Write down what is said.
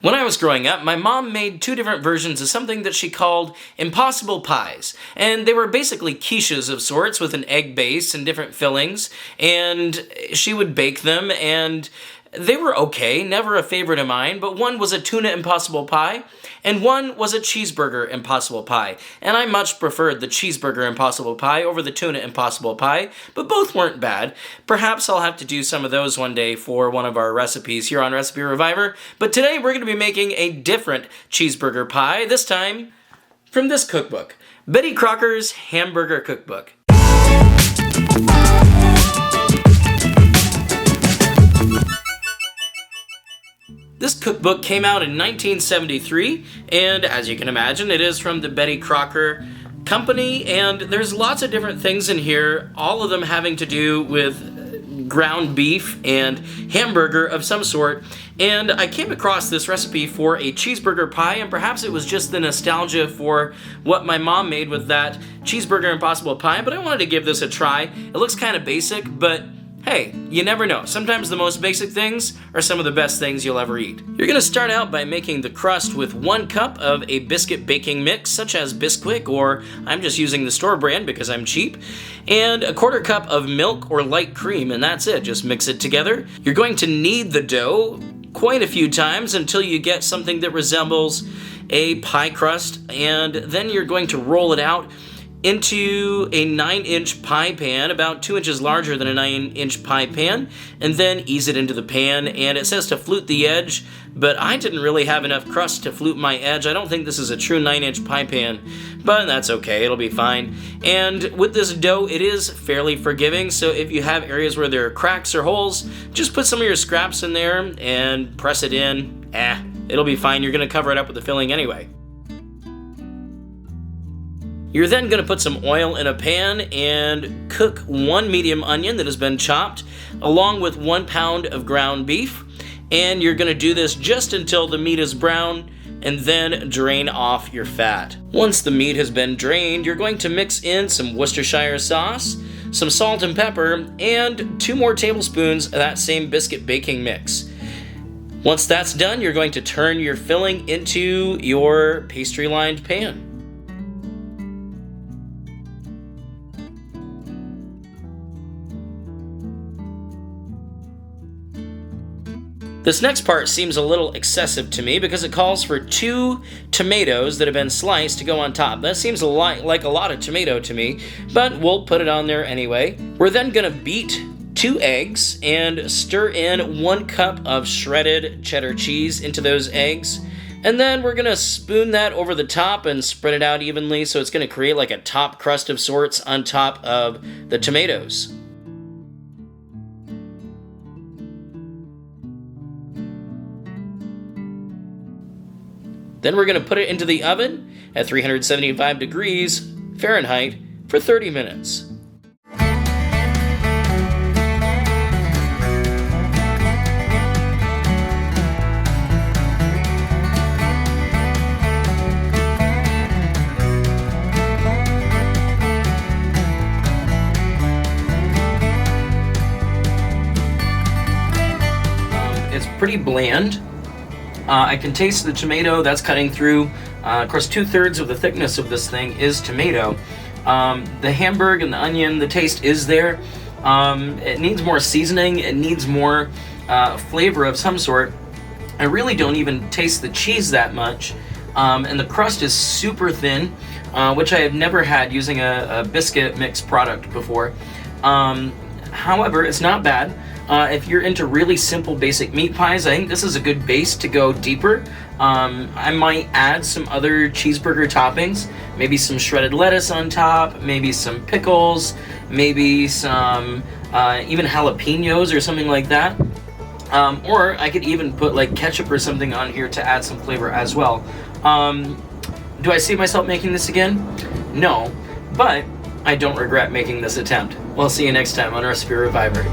When I was growing up, my mom made two different versions of something that she called impossible pies. And they were basically quiches of sorts with an egg base and different fillings. And she would bake them, and they were okay, never a favorite of mine, but one was a tuna impossible pie, and one was a cheeseburger impossible pie. And I much preferred the cheeseburger impossible pie over the tuna impossible pie, but both weren't bad. Perhaps I'll have to do some of those one day for one of our recipes here on Recipe Reviver, but today we're going to be making a different cheeseburger pie, this time from this cookbook, Betty Crocker's Hamburger Cookbook. This cookbook came out in 1973, and as you can imagine, it is from the Betty Crocker company, and there's lots of different things in here, all of them having to do with ground beef and hamburger of some sort. And I came across this recipe for a cheeseburger pie, and perhaps it was just the nostalgia for what my mom made with that cheeseburger impossible pie, but I wanted to give this a try. It looks kind of basic, but hey, you never know. Sometimes the most basic things are some of the best things you'll ever eat. You're going to start out by making the crust with 1 cup of a biscuit baking mix, such as Bisquick, or I'm just using the store brand because I'm cheap, and a 1/4 cup of milk or light cream, and that's it. Just mix it together. You're going to knead the dough quite a few times until you get something that resembles a pie crust, and then you're going to roll it out into a 9-inch pie pan, about 2 inches larger than a 9-inch pie pan, and then ease it into the pan. And it says to flute the edge, but I didn't really have enough crust to flute my edge. I don't think this is a true 9-inch pie pan, but that's okay, it'll be fine. And with this dough, it is fairly forgiving, so if you have areas where there are cracks or holes, just put some of your scraps in there and press it in. It'll be fine. You're gonna cover it up with the filling anyway. You're then going to put some oil in a pan and cook 1 medium onion that has been chopped, along with 1 pound of ground beef. And you're going to do this just until the meat is brown, and then drain off your fat. Once the meat has been drained, you're going to mix in some Worcestershire sauce, some salt and pepper, and 2 more tablespoons of that same biscuit baking mix. Once that's done, you're going to turn your filling into your pastry-lined pan. This next part seems a little excessive to me because it calls for 2 tomatoes that have been sliced to go on top. That seems like a lot of tomato to me, but we'll put it on there anyway. We're then going to beat 2 eggs and stir in 1 cup of shredded cheddar cheese into those eggs. And then we're going to spoon that over the top and spread it out evenly, so it's going to create like a top crust of sorts on top of the tomatoes. Then we're going to put it into the oven at 375 degrees Fahrenheit for 30 minutes. It's pretty bland. I can taste the tomato that's cutting through. Of course, 2/3 of the thickness of this thing is tomato. The Hamburger and the onion, the taste is there. It needs more seasoning. It needs more flavor of some sort. I really don't even taste the cheese that much. And the crust is super thin, which I have never had using a biscuit mix product before. However, it's not bad. If you're into really simple basic meat pies, I think this is a good base to go deeper. I might add some other cheeseburger toppings, maybe some shredded lettuce on top, maybe some pickles, maybe some even jalapenos or something like that. Or I could even put like ketchup or something on here to add some flavor as well. Do I see myself making this again? No, but I don't regret making this attempt. We'll see you next time on Recipe Reviver.